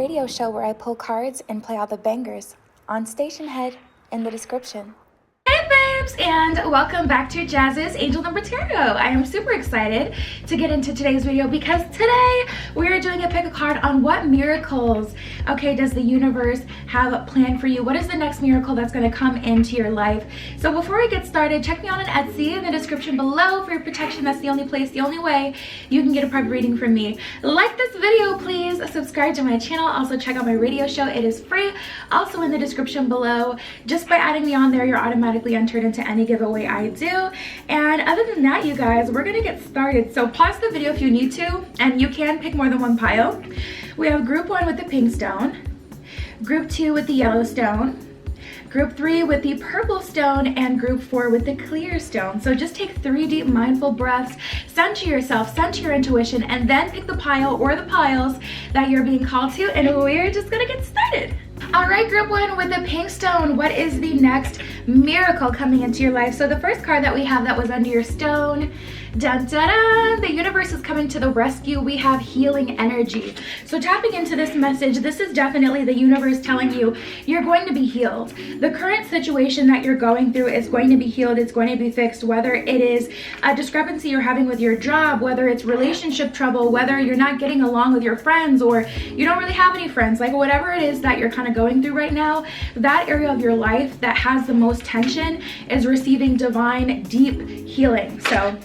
radio show where I pull cards and play all the bangers on Station Head in the description. Hey babes, and welcome back to Jazz's Angel Number Tarot. I am super excited to get into today's video because today we are doing a pick a card on what miracles, okay, does the universe have planned for you? What is the next miracle that's going to come into your life? So before we get started, check me out on Etsy in the description below for your protection. That's the only place, the only way you can get a private reading from me. Like this video, please. Subscribe to my channel. Also check out my radio show. It is free. Also in the description below. Just by adding me on there, you're automatically entered into any giveaway I do. And other than that, you guys, we're gonna get started. So pause the video if you need to, and you can pick more than one pile. We have group 1 with the pink stone, group 2 with the yellow stone, group 3 with the purple stone, and group 4 with the clear stone. So just take 3 deep mindful breaths, center yourself, center your intuition, and then pick the pile or the piles that you're being called to, and we're just gonna get started. All right, group 1 with the pink stone, what is the next miracle coming into your life? So the first card that we have that was under your stone, dun, dun, dun, the universe is coming to the rescue. We have healing energy. So tapping into this message, this is definitely the universe telling you you're going to be healed. The current situation that you're going through is going to be healed. It's going to be fixed, whether it is a discrepancy you're having with your job, whether it's relationship trouble, whether you're not getting along with your friends, or you don't really have any friends, like whatever it is that you're kind of going through right now, that area of your life that has the most tension is receiving divine, deep healing. So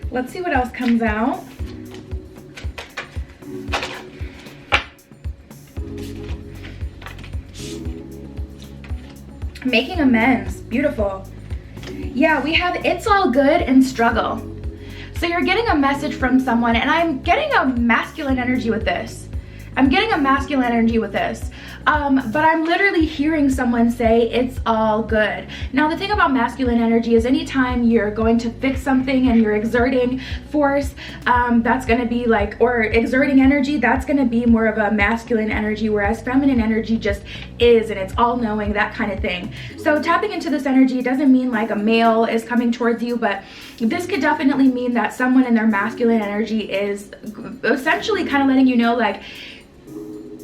let's see what else comes out. Making amends. Beautiful. Yeah, we have it's all good in struggle. So you're getting a message from someone, and I'm getting a masculine energy with this. But I'm literally hearing someone say it's all good. Now the thing about masculine energy is anytime you're going to fix something and you're exerting force, that's going to be like, or exerting energy, that's going to be more of a masculine energy, whereas feminine energy just is, and it's all knowing, that kind of thing. So tapping into this energy doesn't mean like a male is coming towards you, but this could definitely mean that someone in their masculine energy is essentially kind of letting you know, like,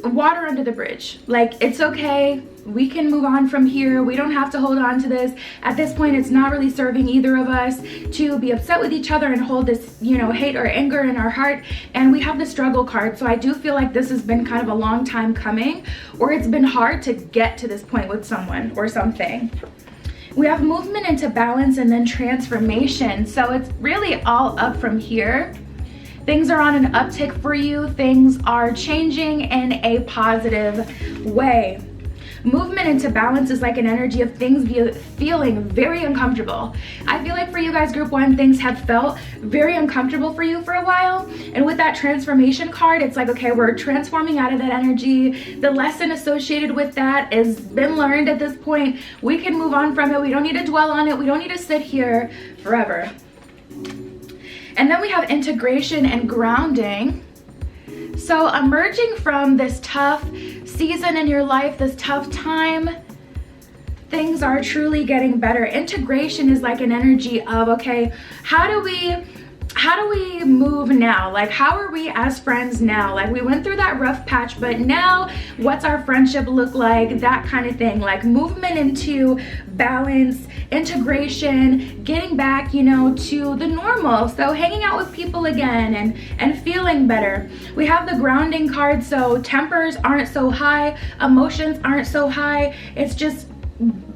water under the bridge, like it's okay, we can move on from here, we don't have to hold on to this. At this point, it's not really serving either of us to be upset with each other and hold this, you know, hate or anger in our heart. And we have the struggle card, so I do feel like this has been kind of a long time coming, or it's been hard to get to this point with someone or something. We have movement into balance and then transformation, so it's really all up from here. Things are on an uptick for you. Things are changing in a positive way. Movement into balance is like an energy of things feeling very uncomfortable. I feel like for you guys, group 1, things have felt very uncomfortable for you for a while. And with that transformation card, it's like, okay, we're transforming out of that energy. The lesson associated with that has been learned at this point. We can move on from it. We don't need to dwell on it. We don't need to sit here forever. And then we have integration and grounding. So emerging from this tough season in your life, this tough time, things are truly getting better. Integration is like an energy of, okay, how do we move now? Like, how are we as friends now? Like, we went through that rough patch, but now what's our friendship look like? That kind of thing. Like movement into balance, integration, getting back, you know, to the normal. So hanging out with people again and feeling better. We have the grounding card, so tempers aren't so high, emotions aren't so high. It's just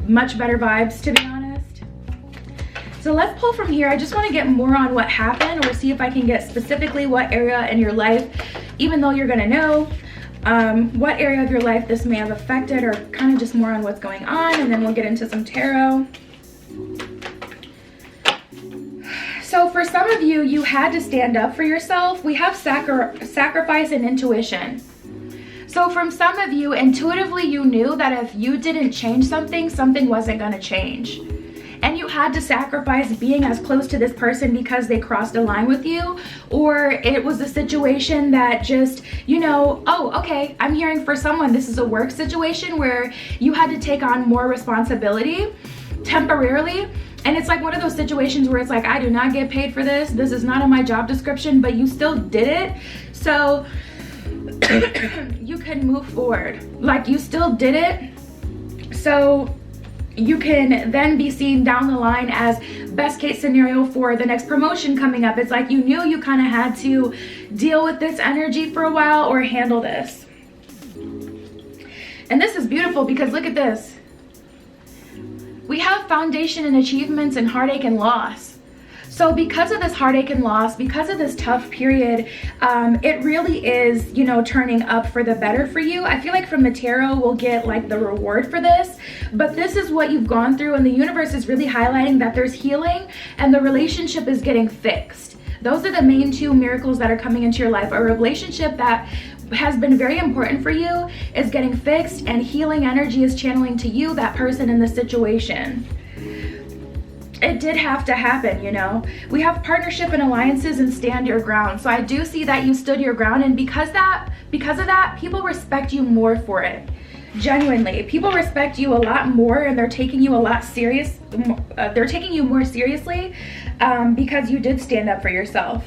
much better vibes, to be honest. So let's pull from here. I just want to get more on what happened, or see if I can get specifically what area in your life, even though you're gonna know what area of your life this may have affected, or kind of just more on what's going on, and then we'll get into some tarot. So for some of you, you had to stand up for yourself. We have sacrifice and intuition. So from some of you, intuitively you knew that if you didn't change something, something wasn't gonna change. And you had to sacrifice being as close to this person because they crossed a line with you, or it was a situation that just, you know, oh, okay, I'm hearing for someone, this is a work situation where you had to take on more responsibility temporarily. And it's like one of those situations where it's like, I do not get paid for this. This is not in my job description, but you still did it. So you can move forward. Like you still did it, so you can then be seen down the line as best case scenario for the next promotion coming up. It's like you knew you kind of had to deal with this energy for a while or handle this. And this is beautiful because look at this. We have foundation and achievements and heartache and loss. So because of this heartache and loss, because of this tough period, it really is, you know, turning up for the better for you. I feel like from the tarot, we'll get like the reward for this, but this is what you've gone through, and the universe is really highlighting that there's healing and the relationship is getting fixed. Those are the main two miracles that are coming into your life. A relationship that has been very important for you is getting fixed, and healing energy is channeling to you, that person in the situation. It did have to happen, you know. We have partnership and alliances and stand your ground. So I do see that you stood your ground, and because of that, people respect you more for it. Genuinely, people respect you a lot more, and they're taking you a lot serious. They're taking you more seriously because you did stand up for yourself.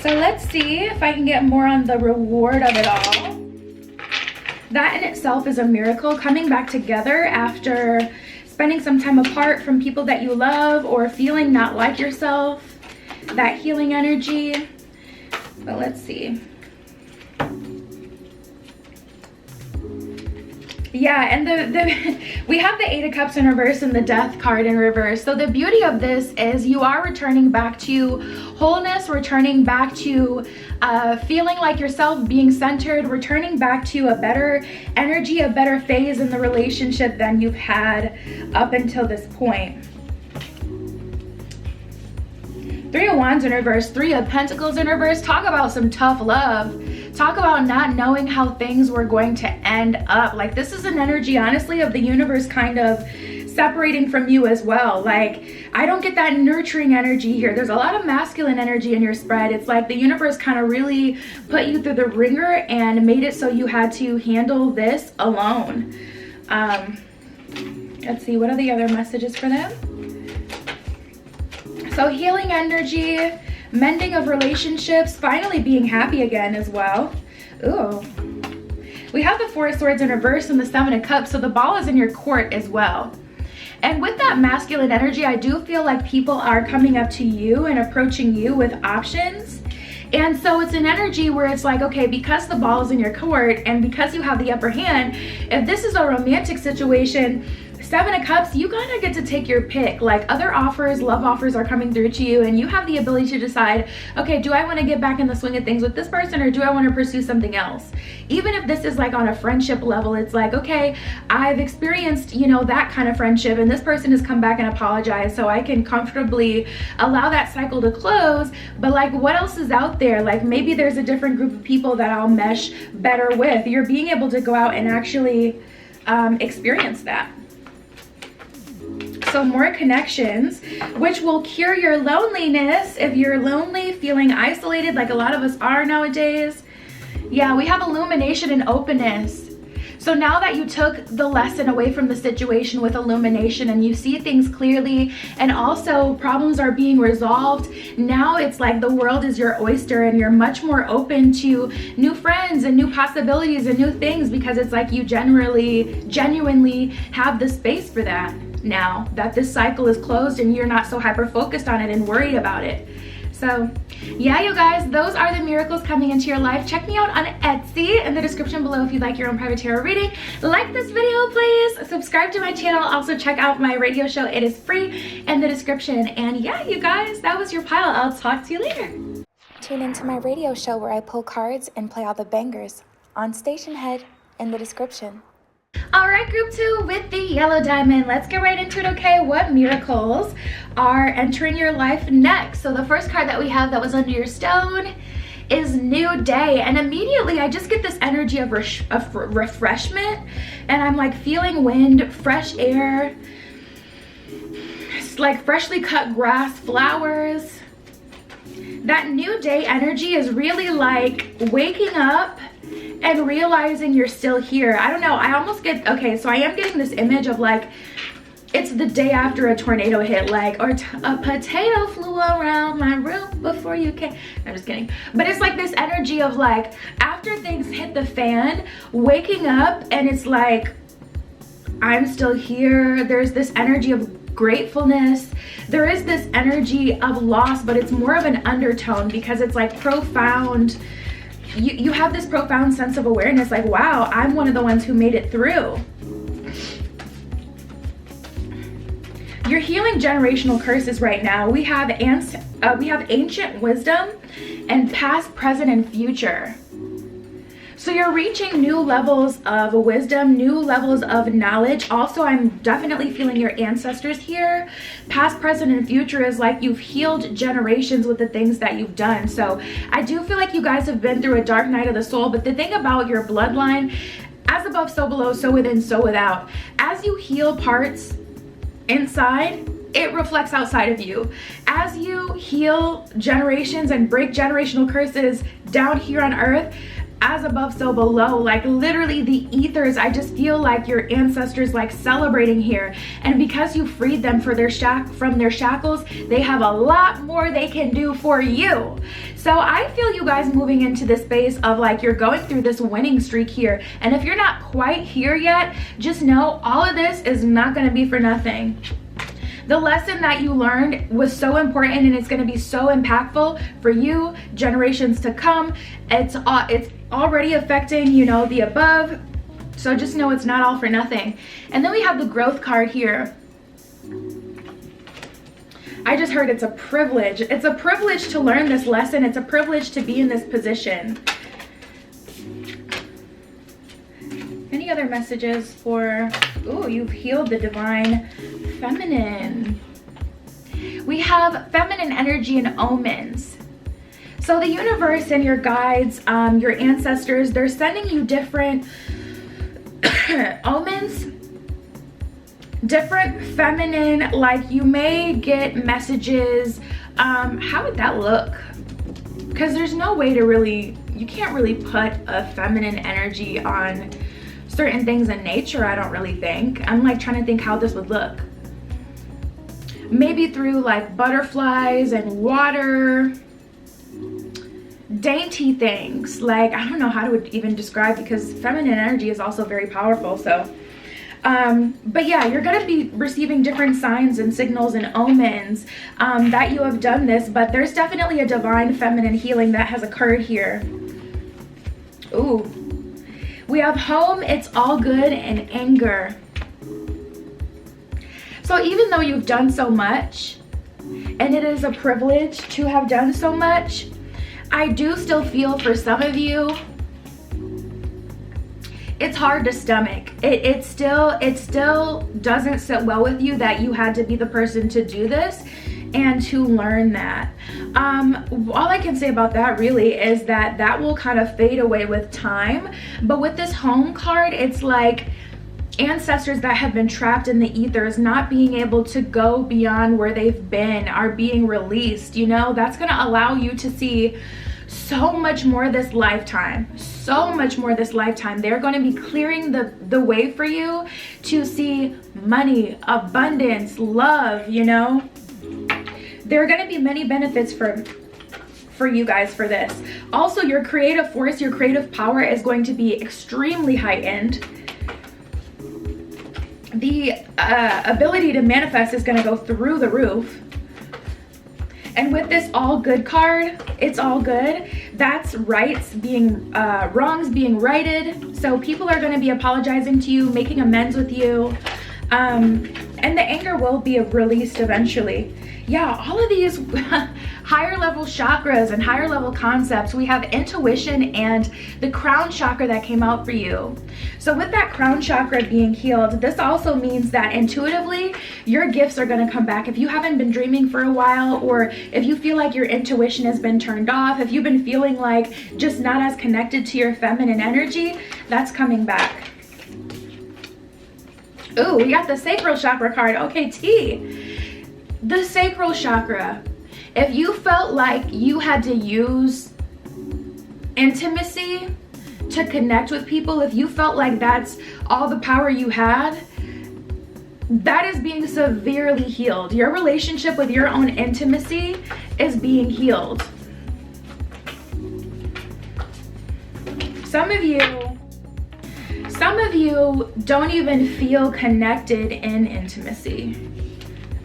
So let's see if I can get more on the reward of it all. That in itself is a miracle, coming back together after spending some time apart from people that you love or feeling not like yourself, that healing energy. But let's see. Yeah, and we have the Eight of Cups in reverse and the Death card in reverse. So the beauty of this is you are returning back to wholeness, returning back to feeling like yourself, being centered, returning back to a better energy, a better phase in the relationship than you've had up until this point. Three of Wands in reverse, Three of Pentacles in reverse. Talk about some tough love. Talk about not knowing how things were going to end up. Like, this is an energy, honestly, of the universe kind of separating from you as well. Like, I don't get that nurturing energy here. There's a lot of masculine energy in your spread. It's like the universe kind of really put you through the ringer and made it so you had to handle this alone. Let's see, what are the other messages for them? So healing energy, mending of relationships, finally being happy again as well. Ooh. We have the Four of Swords in reverse and the Seven of Cups, so the ball is in your court as well. And with that masculine energy, I do feel like people are coming up to you and approaching you with options. And so it's an energy where it's like, okay, because the ball is in your court and because you have the upper hand, if this is a romantic situation, Seven of Cups, you gotta get to take your pick. Like, other offers, love offers are coming through to you, and you have the ability to decide, okay, do I want to get back in the swing of things with this person, or do I want to pursue something else? Even if this is like on a friendship level, it's like, okay, I've experienced, you know, that kind of friendship, and this person has come back and apologized, so I can comfortably allow that cycle to close. But like, what else is out there? Like, maybe there's a different group of people that I'll mesh better with. You're being able to go out and actually experience that. So more connections, which will cure your loneliness. If you're lonely, feeling isolated, like a lot of us are nowadays. Yeah, we have illumination and openness. So now that you took the lesson away from the situation with illumination and you see things clearly, and also problems are being resolved, now it's like the world is your oyster and you're much more open to new friends and new possibilities and new things, because it's like you genuinely have the space for that now that this cycle is closed and you're not so hyper focused on it and worried about it. So yeah, you guys, those are the miracles coming into your life. Check me out on Etsy in the description below if you'd like your own private tarot reading. Like this video, please. Subscribe to my channel. Also check out my radio show. It is free in the description. And yeah, you guys, that was your pile. I'll talk to you later. Tune into my radio show where I pull cards and play all the bangers on Station Head in the description. All right, group 2 with the yellow diamond. Let's get right into it, okay? What miracles are entering your life next? So the first card that we have that was under your stone is New Day. And immediately I just get this energy of refreshment. And I'm like feeling wind, fresh air. It's like freshly cut grass, flowers. That New Day energy is really like waking up and realizing you're still here. I don't know, I almost get, okay, so I am getting this image of like it's the day after a tornado hit, like, or a potato flew around my roof before you came. I'm just kidding. But it's like this energy of like, after things hit the fan, waking up and it's like, I'm still here. There's this energy of gratefulness. There is this energy of loss, but it's more of an undertone because it's like profound. You have this profound sense of awareness, like, wow, I'm one of the ones who made it through. You're healing generational curses right now. We have ancient wisdom and past, present, and future. So you're reaching new levels of wisdom, new levels of knowledge. Also, I'm definitely feeling your ancestors here. Past, present, and future is like you've healed generations with the things that you've done. So I do feel like you guys have been through a dark night of the soul. But the thing about your bloodline, as above, so below, so within, so without. As you heal parts inside, it reflects outside of you. As you heal generations and break generational curses down here on earth, as above, so below, like literally the ethers, I just feel like your ancestors like celebrating here. And because you freed them from their shackles, they have a lot more they can do for you. So I feel you guys moving into this space of like, you're going through this winning streak here. And if you're not quite here yet, just know all of this is not going to be for nothing. The lesson that you learned was so important, and it's going to be so impactful for you, generations to come. It's already affecting, you know, the above. So just know it's not all for nothing. And then we have the growth card here. I just heard it's a privilege. It's a privilege to learn this lesson. It's a privilege to be in this position. Any other messages for, ooh, you've healed the divine feminine. We have feminine energy and omens. So the universe and your guides, your ancestors, they're sending you different omens, different feminine, like you may get messages. How would that look? Because there's no way to really, you can't really put a feminine energy on certain things in nature, I don't really think. I'm like trying to think how this would look. Maybe through like butterflies and water, dainty things. Like, I don't know how to even describe, because feminine energy is also very powerful. So but yeah, you're gonna be receiving different signs and signals and omens that you have done this, but there's definitely a divine feminine healing that has occurred here. Ooh, we have home, it's all good, and anger. So even though you've done so much, and it is a privilege to have done so much, I do still feel for some of you, it's hard to stomach. It still doesn't sit well with you that you had to be the person to do this and to learn that. All I can say about that really is that that will kind of fade away with time. But with this home card, it's like ancestors that have been trapped in the ethers, not being able to go beyond where they've been, are being released. You know, that's going to allow you to see so much more this lifetime, so much more this lifetime. They're going to be clearing the way for you to see money, abundance, love. You know, there are going to be many benefits for you guys for this. Also, your creative force, your creative power is going to be extremely heightened. The ability to manifest is going to go through the roof. And with this all good card, it's all good. That's rights being, wrongs being righted. So people are going to be apologizing to you, making amends with you. And the anger will be released eventually. Yeah, all of these higher level chakras and higher level concepts, we have intuition and the crown chakra that came out for you. So with that crown chakra being healed, this also means that intuitively your gifts are going to come back. If you haven't been dreaming for a while, or if you feel like your intuition has been turned off, if you've been feeling like just not as connected to your feminine energy, that's coming back. Ooh, we got the sacral chakra card. Okay, T. The sacral chakra. If you felt like you had to use intimacy to connect with people, if you felt like that's all the power you had, that is being severely healed. Your relationship with your own intimacy is being healed. Some of you don't even feel connected in intimacy.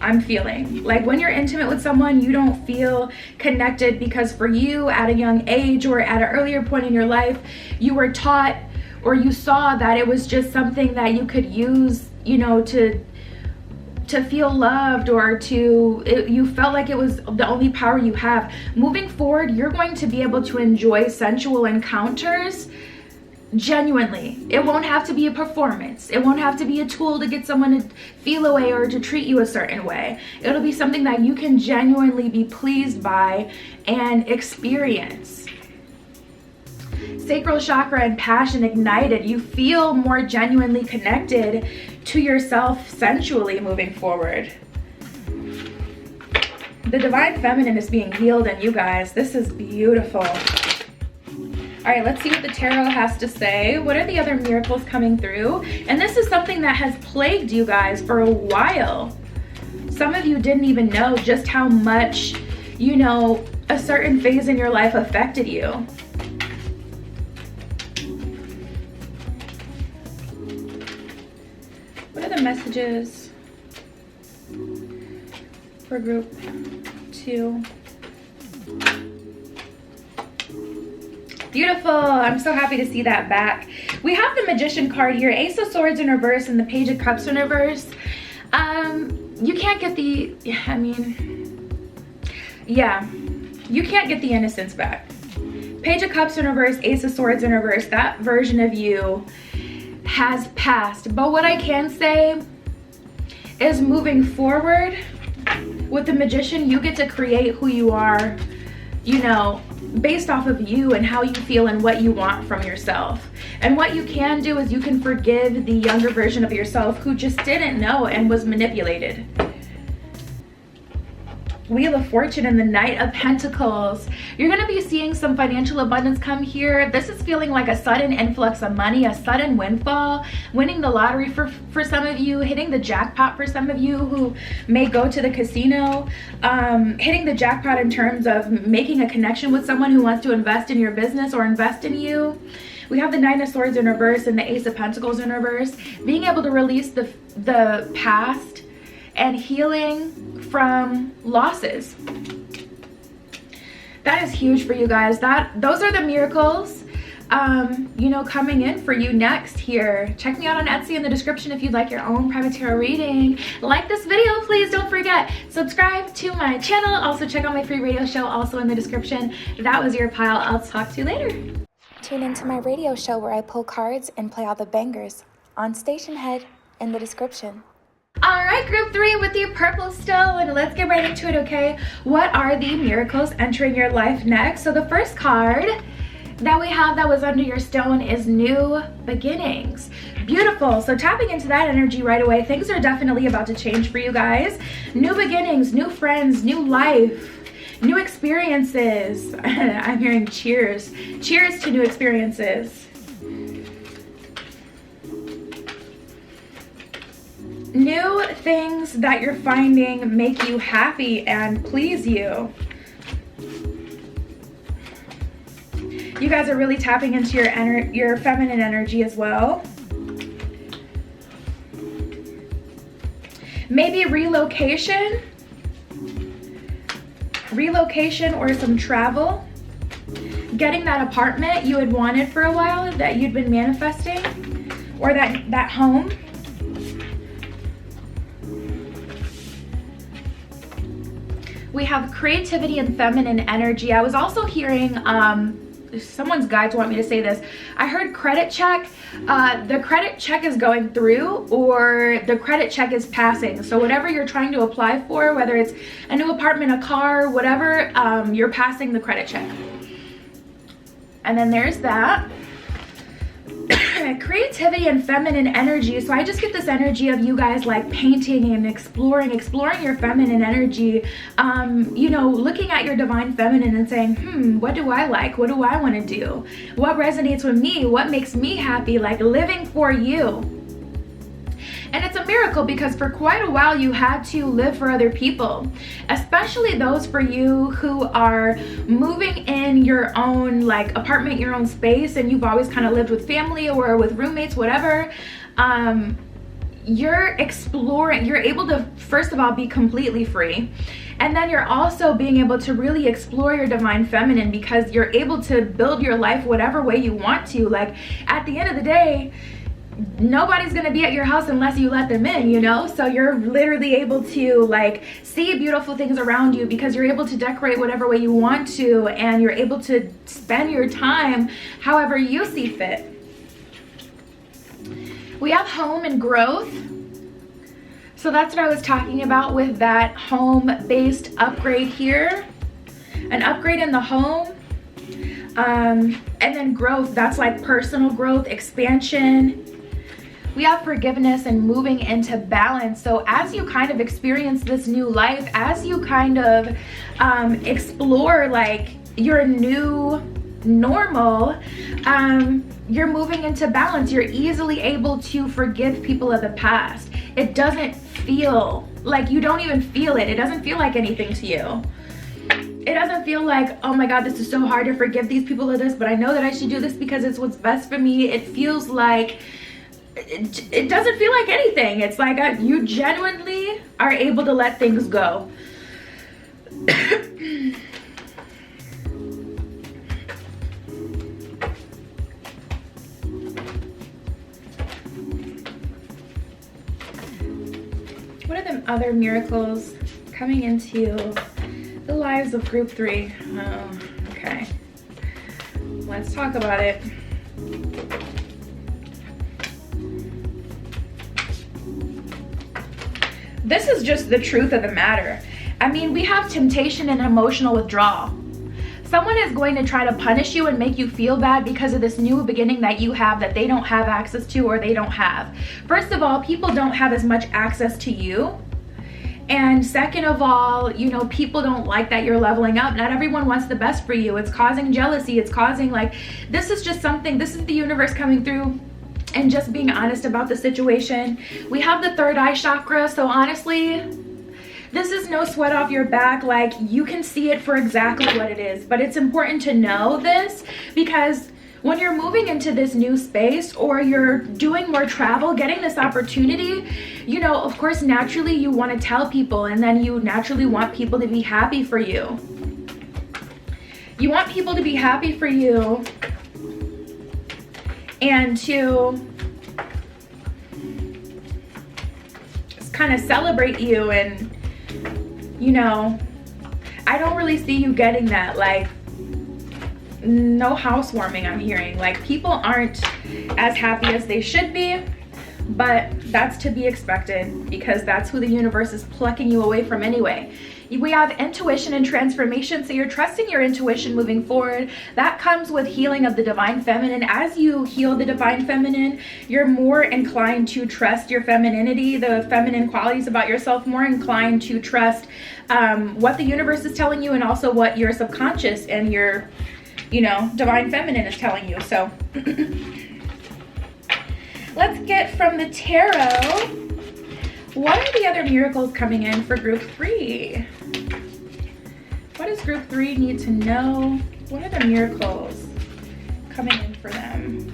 I'm feeling like when you're intimate with someone, you don't feel connected because for you at a young age or at an earlier point in your life, you were taught or you saw that it was just something that you could use, you know, to feel loved, or you felt like it was the only power you have. Moving forward, you're going to be able to enjoy sensual encounters genuinely. It won't have to be a performance. It won't have to be a tool to get someone to feel a way or to treat you a certain way. It'll be something that you can genuinely be pleased by and experience. Sacral chakra and passion ignited. You feel more genuinely connected to yourself sensually moving forward. The divine feminine is being healed, and you guys, this is beautiful. All right, let's see what the tarot has to say. What are the other miracles coming through? And this is something that has plagued you guys for a while. Some of you didn't even know just how much, you know, a certain phase in your life affected you. What are the messages for group 2? Beautiful. I'm so happy to see that back. We have the Magician card here, Ace of Swords in reverse and the Page of Cups in reverse. You can't get the, I mean, yeah, you can't get the innocence back. Page of Cups in reverse, Ace of Swords in reverse. That version of you has passed. But what I can say is moving forward with the Magician, you get to create who you are, you know, based off of you and how you feel and what you want from yourself. And what you can do is you can forgive the younger version of yourself who just didn't know and was manipulated. Wheel of Fortune and the Knight of Pentacles. You're going to be seeing some financial abundance come here. This is feeling like a sudden influx of money, a sudden windfall, winning the lottery for some of you, hitting the jackpot for some of you who may go to the casino, hitting the jackpot in terms of making a connection with someone who wants to invest in your business or invest in you. We have the Nine of Swords in reverse and the Ace of Pentacles in reverse. Being able to release the past and healing from losses. That is huge for you guys. Those are the miracles, you know, coming in for you next here. Check me out on Etsy in the description if you'd like your own private tarot reading. Like this video, please. Don't forget, subscribe to my channel. Also check out my free radio show also in the description. That was your pile. I'll talk to you later. Tune into my radio show where I pull cards and play all the bangers on Station Head in the description. All right, group 3 with the purple stone. Let's get right into it, okay? What are the miracles entering your life next? So the first card that we have that was under your stone is New Beginnings. Beautiful. So tapping into that energy right away, things are definitely about to change for you guys. New beginnings, new friends, new life, new experiences. I'm hearing cheers. Cheers to new experiences. New things that you're finding make you happy and please you. You guys are really tapping into your feminine energy as well. Maybe relocation or some travel. Getting that apartment you had wanted for a while that you'd been manifesting, or that home. We have creativity and feminine energy. I was also hearing, someone's guides want me to say this. I heard credit check. The credit check is going through, or the credit check is passing. So whatever you're trying to apply for, whether it's a new apartment, a car, whatever, you're passing the credit check. And then there's that. Creativity and feminine energy. So I just get this energy of you guys like painting and exploring your feminine energy, you know, looking at your divine feminine and saying, what do I like? What do I want to do? What resonates with me? What makes me happy? Like living for you. And it's a miracle because for quite a while you had to live for other people, especially those for you who are moving in your own like apartment, your own space, and you've always kind of lived with family or with roommates, whatever. You're exploring, you're able to first of all be completely free, and then you're also being able to really explore your divine feminine because you're able to build your life whatever way you want to. Like at the end of the day, nobody's gonna be at your house unless you let them in, you know? So you're literally able to like see beautiful things around you because you're able to decorate whatever way you want to, and you're able to spend your time however you see fit. We have home and growth. So that's what I was talking about with that home-based upgrade here. An upgrade in the home. And then growth, that's like personal growth, expansion. We have forgiveness and moving into balance. So as you kind of experience this new life, as you kind of explore like your new normal, you're moving into balance. You're easily able to forgive people of the past. It doesn't feel like, you don't even feel it. It doesn't feel like anything to you. It doesn't feel like, oh my God, this is so hard to forgive these people of this, but I know that I should do this because it's what's best for me. It feels like, it doesn't feel like anything. It's like you genuinely are able to let things go. What are the other miracles coming into the lives of group 3? Oh, okay. Let's talk about it. This is just the truth of the matter. I mean, we have temptation and emotional withdrawal. Someone is going to try to punish you and make you feel bad because of this new beginning that you have that they don't have access to, or they don't have. First of all, people don't have as much access to you. And second of all, you know, people don't like that you're leveling up. Not everyone wants the best for you. It's causing jealousy. It's causing like, this is just something, this is the universe coming through and just being honest about the situation. We have the third eye chakra. So honestly, this is no sweat off your back. Like, you can see it for exactly what it is, but it's important to know this because when you're moving into this new space or you're doing more travel, getting this opportunity, you know, of course, naturally you want to tell people, and then you naturally want people to be happy for you. You want people to be happy for you and to just kind of celebrate you. And you know, I don't really see you getting that. Like, no housewarming I'm hearing. Like, people aren't as happy as they should be, but that's to be expected because that's who the universe is plucking you away from anyway. We have intuition and transformation, so you're trusting your intuition moving forward. That comes with healing of the divine feminine. As you heal the divine feminine, you're more inclined to trust your femininity, the feminine qualities about yourself, more inclined to trust what the universe is telling you, and also what your subconscious and your, you know, divine feminine is telling you. So let's get from the tarot, what are the other miracles coming in for group 3? What does group 3 need to know? What are the miracles coming in for them?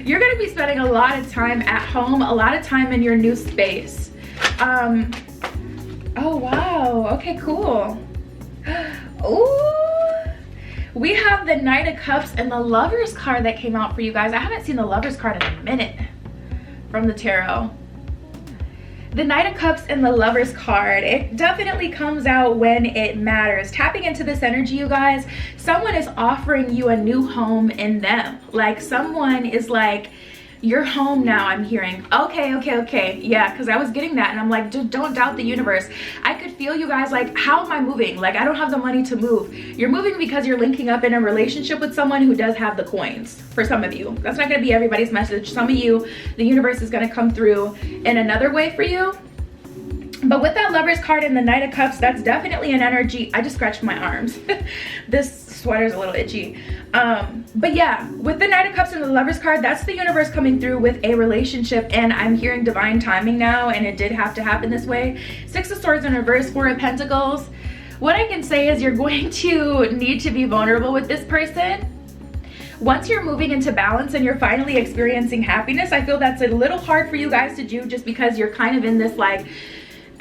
You're going to be spending a lot of time at home, a lot of time in your new space. Oh, wow. Okay, cool. Ooh. We have the Knight of Cups and the Lovers card that came out for you guys. I haven't seen the Lovers card in a minute from the tarot. The Knight of Cups and the Lovers card, it definitely comes out when it matters. Tapping into this energy, you guys, someone is offering you a new home in them. Like, someone is like, you're home now, I'm hearing. Okay. Yeah, because I was getting that and I'm like, don't doubt the universe. I could feel you guys like, how am I moving? Like, I don't have the money to move. You're moving because you're linking up in a relationship with someone who does have the coins. For some of you, that's not going to be everybody's message. Some of you, the universe is going to come through in another way for you. But with that Lovers card and the Knight of Cups, that's definitely an energy. I just scratched my arms. This sweater's a little itchy. But yeah, with the Knight of Cups and the Lovers card, that's the universe coming through with a relationship, and I'm hearing divine timing now, and it did have to happen this way. Six of Swords in reverse, Four of Pentacles. What I can say is you're going to need to be vulnerable with this person. Once you're moving into balance and you're finally experiencing happiness, I feel that's a little hard for you guys to do, just because you're kind of in this like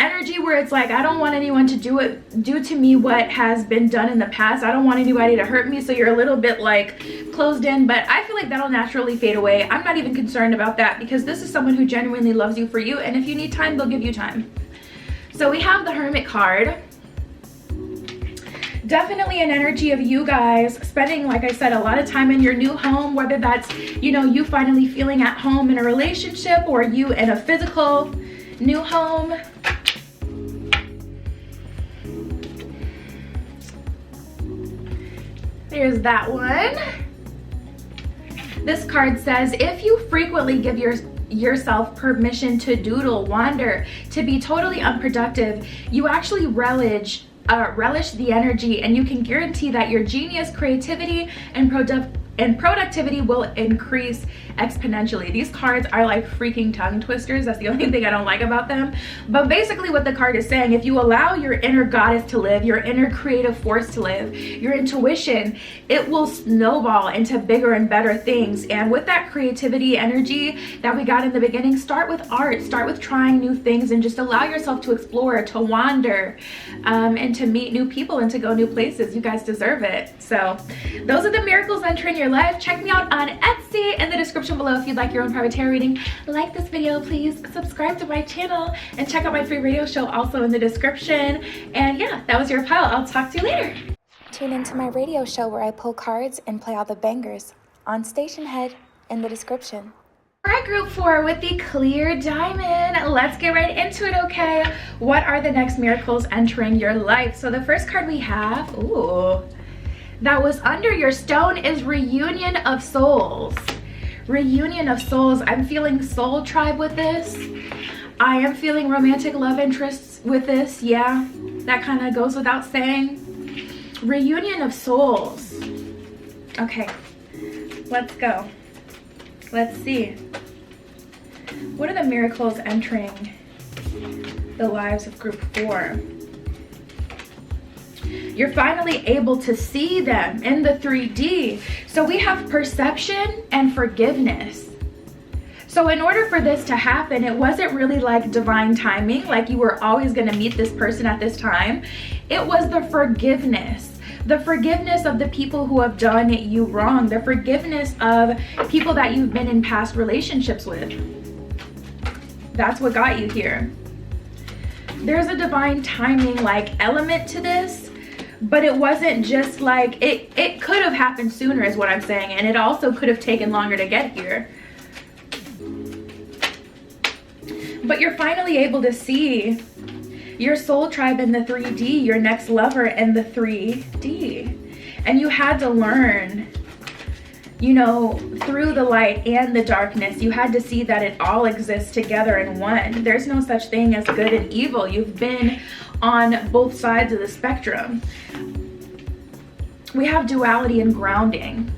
energy where it's like, I don't want anyone to do to me what has been done in the past. I don't want anybody to hurt me. So you're a little bit like closed in, but I feel like that'll naturally fade away. I'm not even concerned about that, because this is someone who genuinely loves you for you, and if you need time, they'll give you time. So we have the Hermit card. Definitely an energy of you guys spending, like I said, a lot of time in your new home, whether that's, you know, you finally feeling at home in a relationship, or you in a physical new home. There's that one. This card says, if you frequently give yourself permission to doodle, wander, to be totally unproductive, you actually relish the energy, and you can guarantee that your genius, creativity, and productivity will increase exponentially. These cards are like freaking tongue twisters. That's the only thing I don't like about them. But basically what the card is saying, if you allow your inner goddess to live, your inner creative force to live, your intuition, it will snowball into bigger and better things. And with that creativity energy that we got in the beginning, start with art, start with trying new things, and just allow yourself to explore, to wander, and to meet new people and to go new places. You guys deserve it. So those are the miracles entering your life. Check me out on Etsy in the description below if you'd like your own private tarot reading. Like this video, please subscribe to my channel, and check out my free radio show also in the description. And yeah, that was your pile. I'll talk to you later. Tune into my radio show where I pull cards and play all the bangers on Station Head in the description. All right, group 4 with the clear diamond. Let's get right into it, okay? What are the next miracles entering your life? So the first card we have, ooh, that was under your stone is Reunion of Souls. Reunion of Souls. I'm feeling soul tribe with this. I am feeling romantic love interests with this. Yeah, that kind of goes without saying. Reunion of Souls. Okay, let's go. Let's see. What are the miracles entering the lives of group 4? You're finally able to see them in the 3D. So we have perception and forgiveness. So in order for this to happen, it wasn't really like divine timing, like you were always going to meet this person at this time. It was the forgiveness. The forgiveness of the people who have done you wrong. The forgiveness of people that you've been in past relationships with. That's what got you here. There's a divine timing like element to this, but it wasn't just like, it could have happened sooner is what I'm saying, and it also could have taken longer to get here. But you're finally able to see your soul tribe in the 3D, your next lover in the 3D. And you had to learn, you know, through the light and the darkness, you had to see that it all exists together in one. There's no such thing as good and evil. You've been on both sides of the spectrum. We have duality and grounding.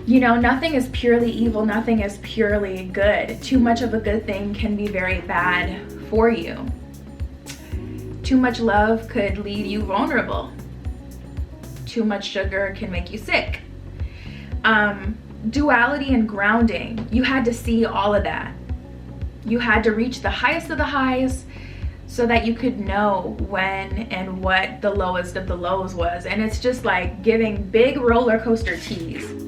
You know, nothing is purely evil, nothing is purely good. Too much of a good thing can be very bad for you. Too much love could leave you vulnerable. Too much sugar can make you sick. Duality and grounding, you had to see all of that. You had to reach the highest of the highs so that you could know when and what the lowest of the lows was. And it's just like giving big roller coaster tease.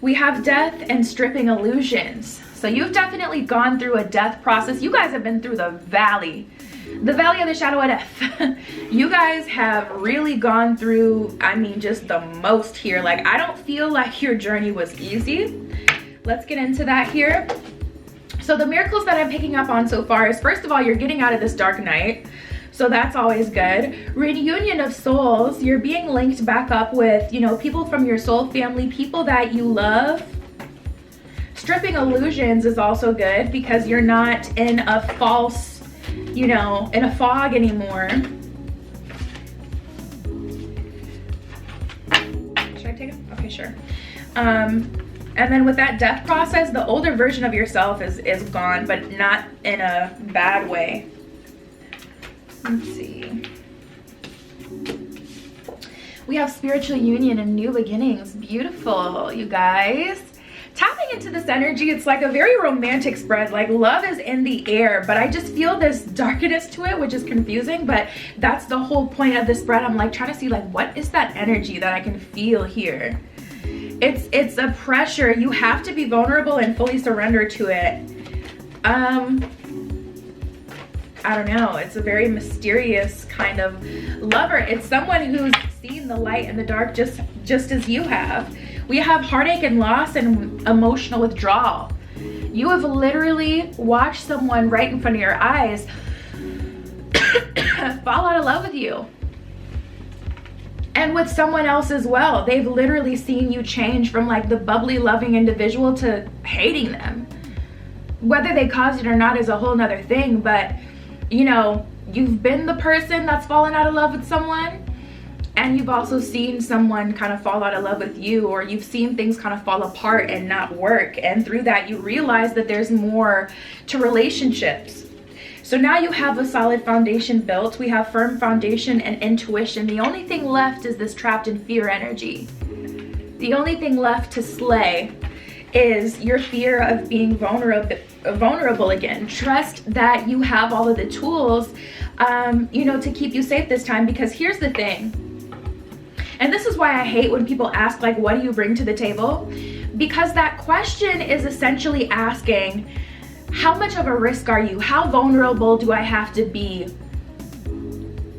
We have death and stripping illusions. So you've definitely gone through a death process. You guys have been through the valley of the shadow of death. You guys have really gone through, I mean, just the most here. Like, I don't feel like your journey was easy. Let's get into that here. So the miracles that I'm picking up on so far is, first of all, you're getting out of this dark night. So that's always good. Reunion of souls, you're being linked back up with, you know, people from your soul family, people that you love. Stripping illusions is also good because you're not in a false, you know, in a fog anymore. take them? Okay, sure. And then with that death process, the older version of yourself is gone, but not in a bad way. Let's see. We have spiritual union and new beginnings. Beautiful, you guys. Tapping into this energy, it's like a very romantic spread. Like love is in the air, but I just feel this darkness to it, which is confusing, but that's the whole point of the spread. I'm like trying to see like, what is that energy that I can feel here? It's a pressure. You have to be vulnerable and fully surrender to it. I don't know. It's a very mysterious kind of lover. It's someone who's seen the light and the dark just as you have. We have heartache and loss and emotional withdrawal. You have literally watched someone right in front of your eyes fall out of love with you. And with someone else as well. They've literally seen you change from like the bubbly, loving individual to hating them. Whether they caused it or not is a whole nother thing, but you know, you've been the person that's fallen out of love with someone, and you've also seen someone kind of fall out of love with you, or you've seen things kind of fall apart and not work. And through that, you realize that there's more to relationships. So now you have a solid foundation built. We have firm foundation and intuition. The only thing left is this trapped in fear energy. The only thing left to slay is your fear of being vulnerable again. Trust that you have all of the tools, you know, to keep you safe this time. Because here's the thing, and this is why I hate when people ask like, what do you bring to the table? Because that question is essentially asking, how much of a risk are you? How vulnerable do I have to be?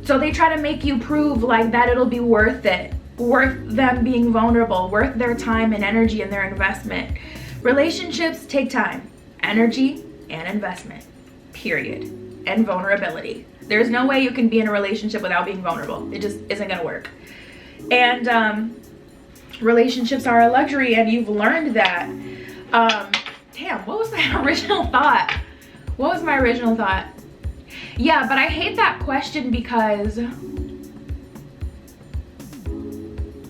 So they try to make you prove like that it'll be worth it, worth them being vulnerable, worth their time and energy and their investment. Relationships take time, energy, and investment, period. And vulnerability. There's no way you can be in a relationship without being vulnerable. It just isn't gonna work. And relationships are a luxury, and you've learned that. Damn, what was my original thought? What was my original thought? Yeah, but I hate that question because,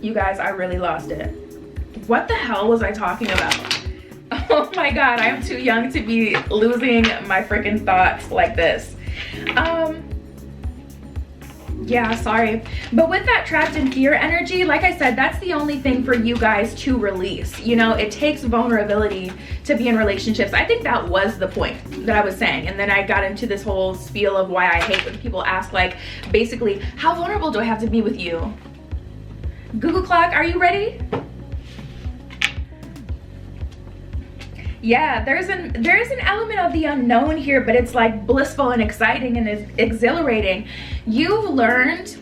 you guys, I really lost it. What the hell was I talking about? Oh my God, I'm too young to be losing my freaking thoughts like this. Yeah, sorry. But with that trapped in fear energy, like I said, that's the only thing for you guys to release. You know, it takes vulnerability to be in relationships. I think that was the point that I was saying. And then I got into this whole spiel of why I hate when people ask, like, basically, how vulnerable do I have to be with you? Google Clock, are you ready? Yeah, there's an element of the unknown here, but it's like blissful and exciting and exhilarating. You've learned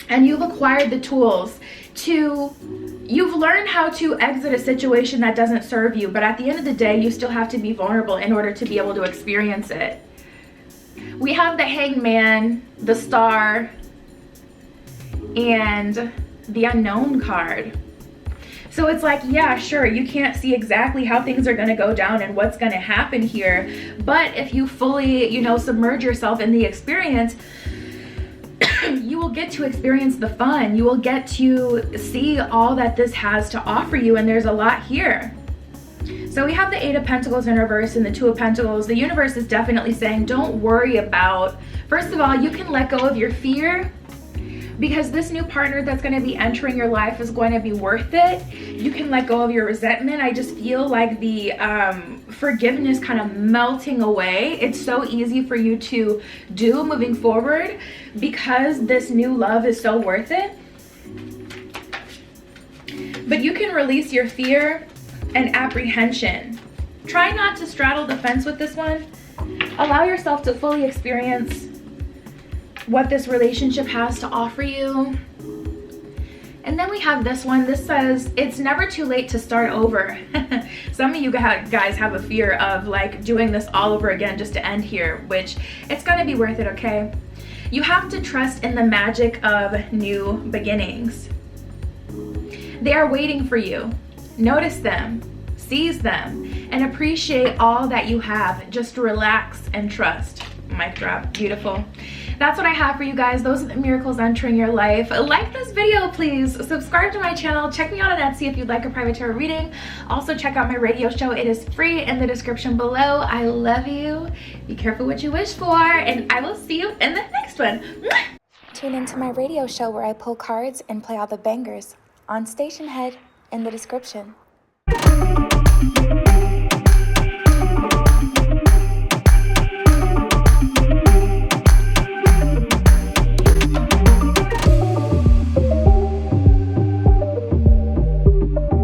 and you've acquired the tools you've learned how to exit a situation that doesn't serve you, but at the end of the day, you still have to be vulnerable in order to be able to experience it. We have the Hangman, the Star, and the Unknown card. So it's like, yeah, sure, you can't see exactly how things are going to go down and what's going to happen here. But if you fully, you know, submerge yourself in the experience, you will get to experience the fun. You will get to see all that this has to offer you. And there's a lot here. So we have the Eight of Pentacles in reverse and the Two of Pentacles. The universe is definitely saying, don't worry about, first of all, you can let go of your fear, because this new partner that's going to be entering your life is going to be worth it. You can let go of your resentment. I just feel like the forgiveness kind of melting away. It's so easy for you to do moving forward because this new love is so worth it. But you can release your fear and apprehension. Try not to straddle the fence with this one. Allow yourself to fully experience what this relationship has to offer you. And then we have this one. This says, it's never too late to start over. Some of you guys have a fear of like doing this all over again just to end here, which it's gonna be worth it, okay? You have to trust in the magic of new beginnings. They are waiting for you. Notice them, seize them, and appreciate all that you have. Just relax and trust. Mic drop. Beautiful. That's what I have for you guys. Those are the miracles entering your life. Like this video, please. Subscribe to my channel. Check me out on Etsy if you'd like a private tarot reading. Also, check out my radio show. It is free in the description below. I love you. Be careful what you wish for, and I will see you in the next one. Tune into my radio show where I pull cards and play all the bangers on Station Head in the description.